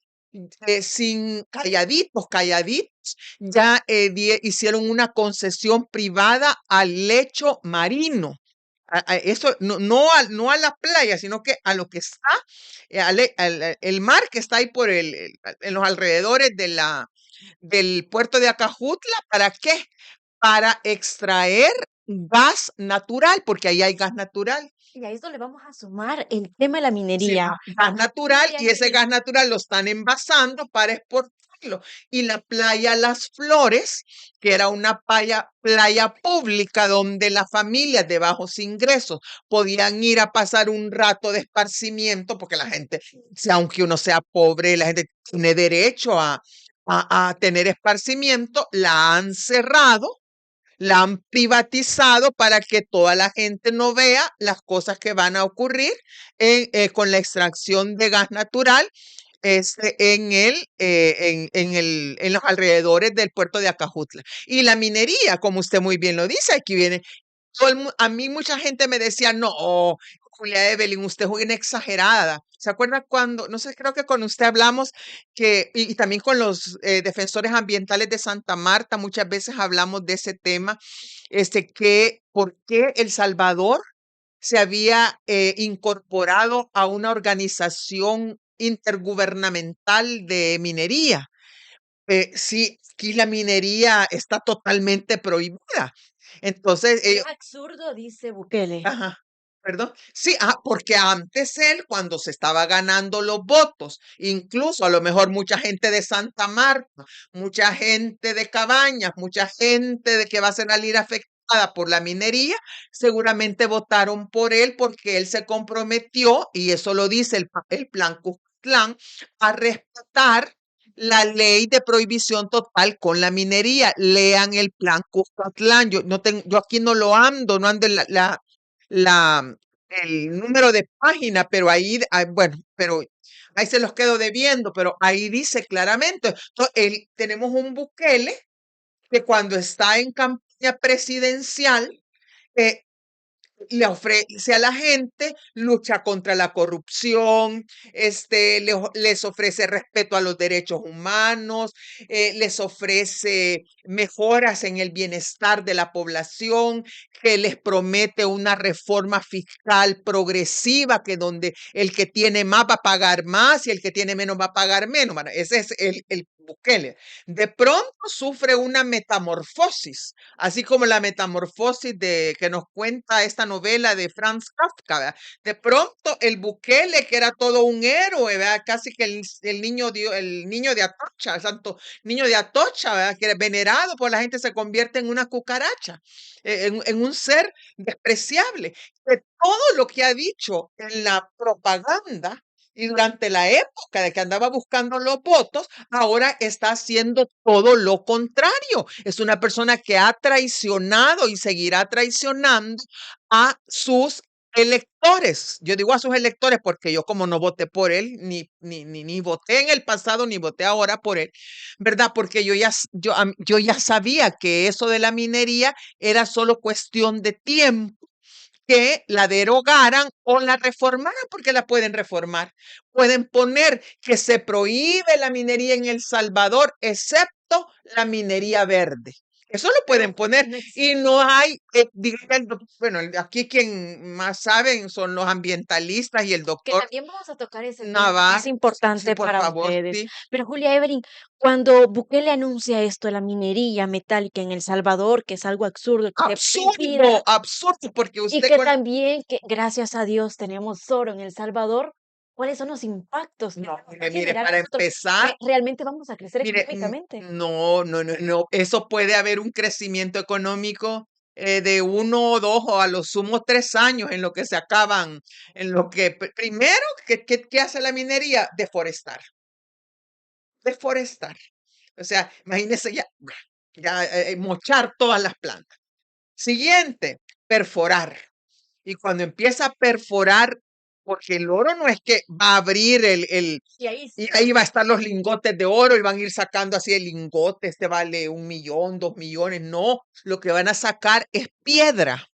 sin calladitos, ya hicieron una concesión privada al lecho marino. Eso no a la playa, sino que a lo que está, el mar que está ahí en los alrededores del puerto de Acajutla. ¿Para qué? Para extraer gas natural, porque ahí hay gas natural. Y a esto le vamos a sumar el tema de la Sí, minería. gas natural, Y y ese ahí, gas natural lo están envasando para exportarlo. Y la playa Las Flores, que era una playa pública donde las familias de bajos ingresos podían ir a pasar un rato de esparcimiento, porque la gente, si aunque uno sea pobre, la gente tiene derecho a tener esparcimiento, la han cerrado, la han privatizado para que toda la gente no vea las cosas que van a ocurrir con la extracción de gas natural, en los alrededores del puerto de Acajutla. Y la minería, como usted muy bien lo dice, aquí viene. A mí mucha gente me decía, no, Julia Evelyn, usted es una exagerada. ¿Se acuerda cuando, no sé, creo que con usted hablamos y también con los defensores ambientales de Santa Marta, muchas veces hablamos de ese tema, que por qué El Salvador se había incorporado a una organización intergubernamental de minería? Sí, aquí la minería está totalmente prohibida. Entonces, es absurdo, dice Bukele. ajá, perdón. Sí, porque antes él, cuando se estaba ganando los votos, incluso a lo mejor mucha gente de Santa Marta, mucha gente de Cabañas, mucha gente de que va a salir afectada por la minería, seguramente votaron por él porque él se comprometió, y eso lo dice el Plan Cuscatlán, a respetar la ley de prohibición total con la minería. Lean el Plan Cuscatlán. Yo aquí no ando en la, el número de página, pero bueno, pero ahí se los quedo debiendo, pero ahí dice claramente. Entonces, tenemos un Bukele que cuando está en campaña presidencial, eh, le ofrece a la gente lucha contra la corrupción, les ofrece respeto a los derechos humanos, les ofrece mejoras en el bienestar de la población, que les promete una reforma fiscal progresiva, que donde el que tiene más va a pagar más y el que tiene menos va a pagar menos. Bueno, ese es el Bukele. De pronto sufre una metamorfosis, así como la metamorfosis que nos cuenta esta novela de Franz Kafka, ¿verdad? De pronto el Bukele, que era todo un héroe, ¿verdad? Casi que el niño de Atocha, el santo niño de Atocha, ¿verdad? Que era venerado por la gente, se convierte en una cucaracha, en un ser despreciable. De todo lo que ha dicho en la propaganda y durante la época de que andaba buscando los votos, ahora está haciendo todo lo contrario. Es una persona que ha traicionado y seguirá traicionando a sus electores, yo digo a sus electores porque yo como no voté por él, ni voté en el pasado, ni voté ahora por él, ¿verdad? Porque yo ya sabía que eso de la minería era solo cuestión de tiempo que la derogaran o la reformaran, porque la pueden reformar. Pueden poner que se prohíbe la minería en El Salvador, excepto la minería verde. Eso lo pueden poner No y no hay, bueno, aquí quien más saben son los ambientalistas y el Que doctor también vamos a tocar ese tema que es Navar. Sí, importante por para favor, ustedes. sí. Pero Julia Everin, cuando Bukele anuncia esto de la minería metálica en El Salvador, que es algo absurdo que se Absurdo, prohibida, absurdo, porque y usted que con... también, que gracias a Dios tenemos oro en El Salvador, ¿cuáles son los impactos que No, esto va a mire, generar para nosotros? empezar, Realmente vamos a crecer mire, económicamente. no, no, no, no. Eso puede haber un crecimiento económico de 1 o 2 o a lo sumo 3 años en lo que se acaban, en lo que primero, ¿qué hace la minería? Deforestar, deforestar. O sea, imagínese ya mochar todas las plantas. Siguiente, perforar. Y cuando empieza a perforar, porque el oro no es que va a abrir Y ahí y sí, ahí va a estar los lingotes de oro y van a ir sacando así el lingote, este vale 1 millón, 2 millones. No, lo que van a sacar es piedra.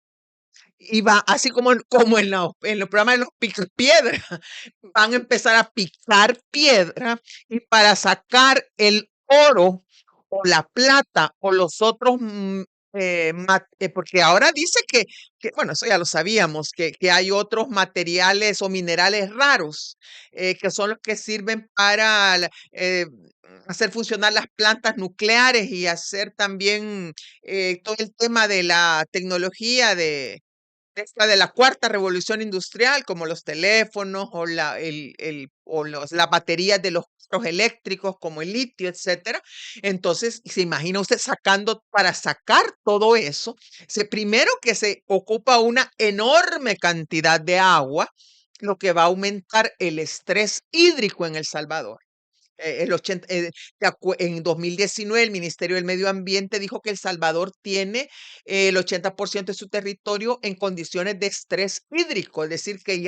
Y va, así como en los programas de los picos piedra, van a empezar a picar piedra y para sacar el oro o la plata o los otros, porque ahora dice bueno, eso ya lo sabíamos, que hay otros materiales o minerales raros, que son los que sirven para hacer funcionar las plantas nucleares y hacer también todo el tema de la tecnología esta de la cuarta revolución industrial, como los teléfonos o las baterías de los carros eléctricos, como el litio, etcétera. Entonces, se imagina usted para sacar todo eso, primero que se ocupa una enorme cantidad de agua, lo que va a aumentar el estrés hídrico en El Salvador. En 2019 el Ministerio del Medio Ambiente dijo que El Salvador tiene el 80% de su territorio en condiciones de estrés hídrico, es decir, que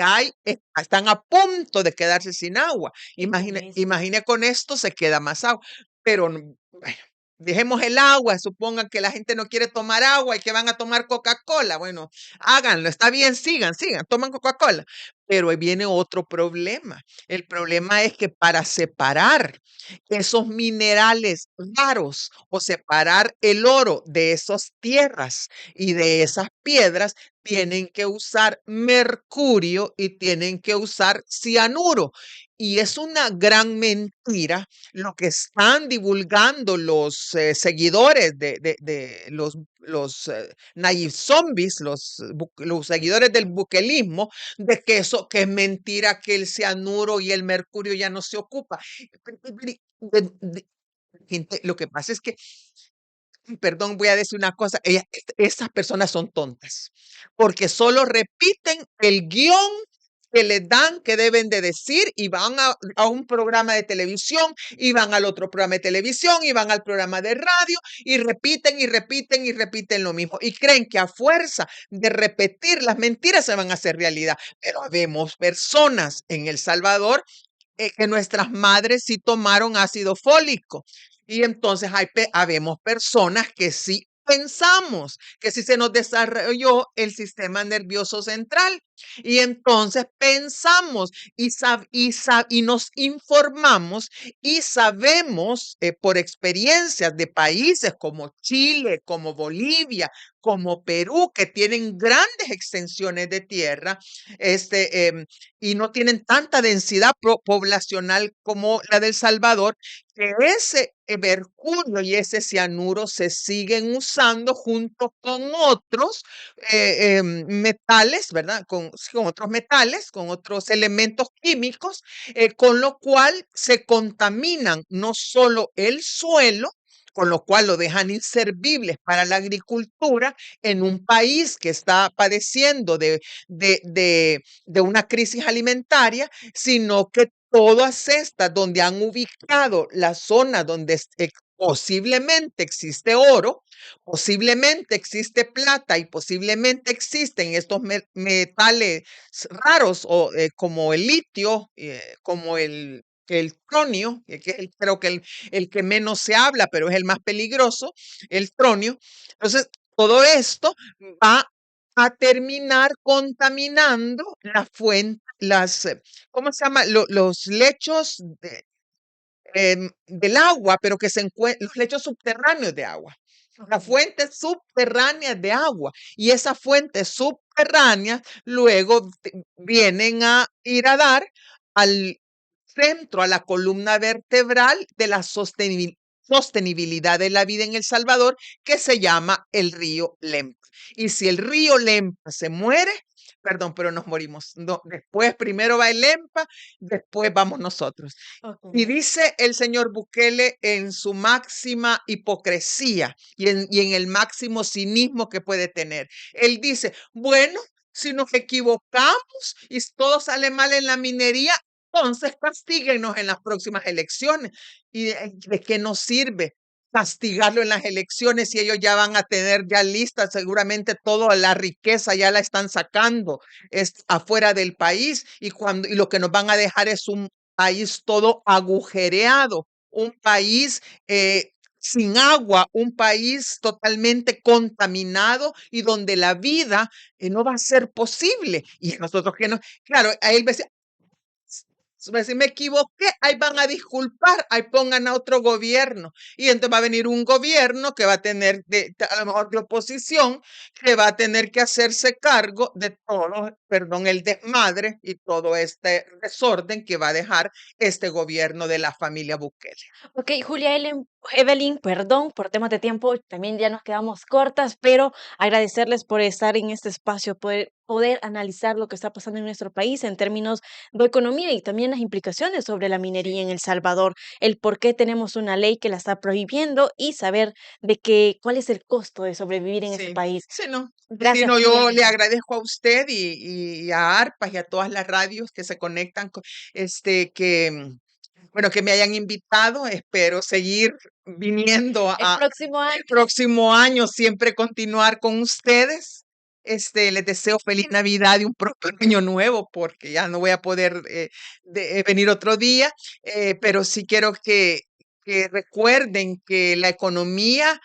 están a punto de quedarse sin agua. qué meses. Imagine con esto se queda más agua, pero bueno, dejemos el agua, supongan que la gente no quiere tomar agua y que van a tomar Coca-Cola. Bueno, háganlo, está bien, sigan, toman Coca-Cola. Pero ahí viene otro problema. El problema es que para separar esos minerales raros o separar el oro de esas tierras y de esas piedras, tienen que usar mercurio y tienen que usar cianuro. Y es una gran mentira lo que están divulgando los seguidores de los naive zombies, los seguidores del buquelismo, de que es mentira que el cianuro y el mercurio ya no se ocupa. Gente, lo que pasa es que, perdón, voy a decir una cosa, esas personas son tontas, porque solo repiten el guión que les dan que deben de decir y van a un programa de televisión y van al otro programa de televisión y van al programa de radio y repiten y repiten y repiten lo mismo y creen que a fuerza de repetir las mentiras se van a hacer realidad. Pero vemos personas en El Salvador que nuestras madres sí tomaron ácido fólico. Y entonces habemos personas que sí pensamos, que sí se nos desarrolló el sistema nervioso central. Y entonces pensamos y nos informamos y sabemos por experiencias de países como Chile, como Bolivia, como Perú, que tienen grandes extensiones de tierra, y no tienen tanta densidad poblacional como la del Salvador, que ese mercurio y ese cianuro se siguen usando junto con otros metales, ¿verdad? Sí, con otros metales, con otros elementos químicos, con lo cual se contaminan no solo el suelo, con lo cual lo dejan inservibles para la agricultura en un país que está padeciendo de una crisis alimentaria, sino que todas estas donde han ubicado la zona donde posiblemente existe oro, posiblemente existe plata y posiblemente existen estos metales raros como el litio, como el tronio, que es creo que el que menos se habla, pero es el más peligroso, el tronio. Entonces, todo esto va a terminar contaminando la fuente, ¿cómo se llama? Los lechos del agua, pero que se encuentran, los lechos subterráneos de agua. Las Ok. fuentes subterráneas de agua. Y esas fuentes subterráneas luego vienen a ir a dar al centro, a la columna vertebral de la sostenibilidad de la vida en El Salvador, que se llama el río Lempa. Y si el río Lempa se muere, perdón, pero nos morimos. No, después primero va el Lempa, después vamos nosotros. Y Ok. dice el señor Bukele en su máxima hipocresía y en el máximo cinismo que puede tener. Él dice, bueno, si nos equivocamos y todo sale mal en la minería, entonces castíguenos en las próximas elecciones. ¿Y de qué nos sirve castigarlo en las elecciones si ellos ya van a tener ya lista seguramente toda la riqueza, ya la están sacando afuera del país y lo que nos van a dejar es un país todo agujereado, un país sin agua, un país totalmente contaminado y donde la vida no va a ser posible. Y nosotros que no, claro, a él decía, si me equivoqué, ahí van a disculpar, ahí pongan a otro gobierno. Y entonces va a venir un gobierno que va a tener, a lo mejor de oposición, que va a tener que hacerse cargo de todo, perdón, el desmadre y todo este desorden que va a dejar este gobierno de la familia Bukele. Ok, Julia Evelyn, perdón por temas de tiempo, también ya nos quedamos cortas, pero agradecerles por estar en este espacio, poder analizar lo que está pasando en nuestro país en términos de economía y también las implicaciones sobre la Sí, minería en El Salvador, el por qué tenemos una ley que la está prohibiendo y saber de que, cuál es el costo de sobrevivir en este sí, país. sí, no. Sí, Gracias, no, Julia yo le Evelyn. agradezco a usted y a ARPAS y a todas las radios que se conectan, bueno, que me hayan invitado. Espero seguir viniendo El próximo año. el próximo año, siempre continuar con ustedes. Les deseo feliz Navidad y un próspero año nuevo, porque ya no voy a poder venir otro día, pero sí quiero que recuerden que la economía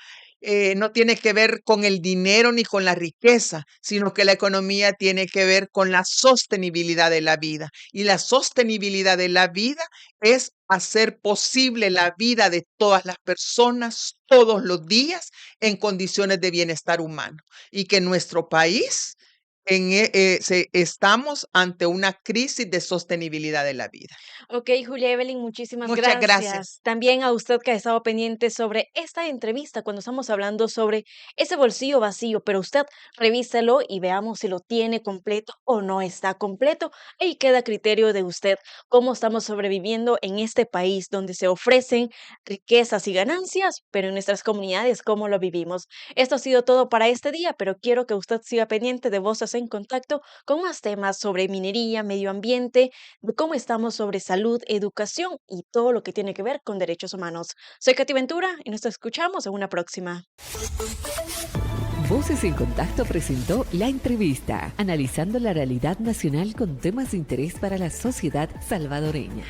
no tiene que ver con el dinero ni con la riqueza, sino que la economía tiene que ver con la sostenibilidad de la vida. Y la sostenibilidad de la vida es hacer posible la vida de todas las personas todos los días en condiciones de bienestar humano. Y que nuestro país estamos ante una crisis de sostenibilidad de la vida. Ok, Julia Evelyn, muchísimas Muchas gracias. gracias. También a usted que ha estado pendiente sobre esta entrevista cuando estamos hablando sobre ese bolsillo vacío, pero usted revíselo y veamos si lo tiene completo o no está completo. Ahí queda a criterio de usted cómo estamos sobreviviendo en este país donde se ofrecen riquezas y ganancias, pero en nuestras comunidades, ¿cómo lo vivimos? Esto ha sido todo para este día, pero quiero que usted siga pendiente de Voces en Contacto con más temas sobre minería, medio ambiente, de cómo estamos sobre salud, educación y todo lo que tiene que ver con derechos humanos. Soy Katy Ventura y nos escuchamos en una próxima. Voces en Contacto presentó La Entrevista, analizando la realidad nacional con temas de interés para la sociedad salvadoreña.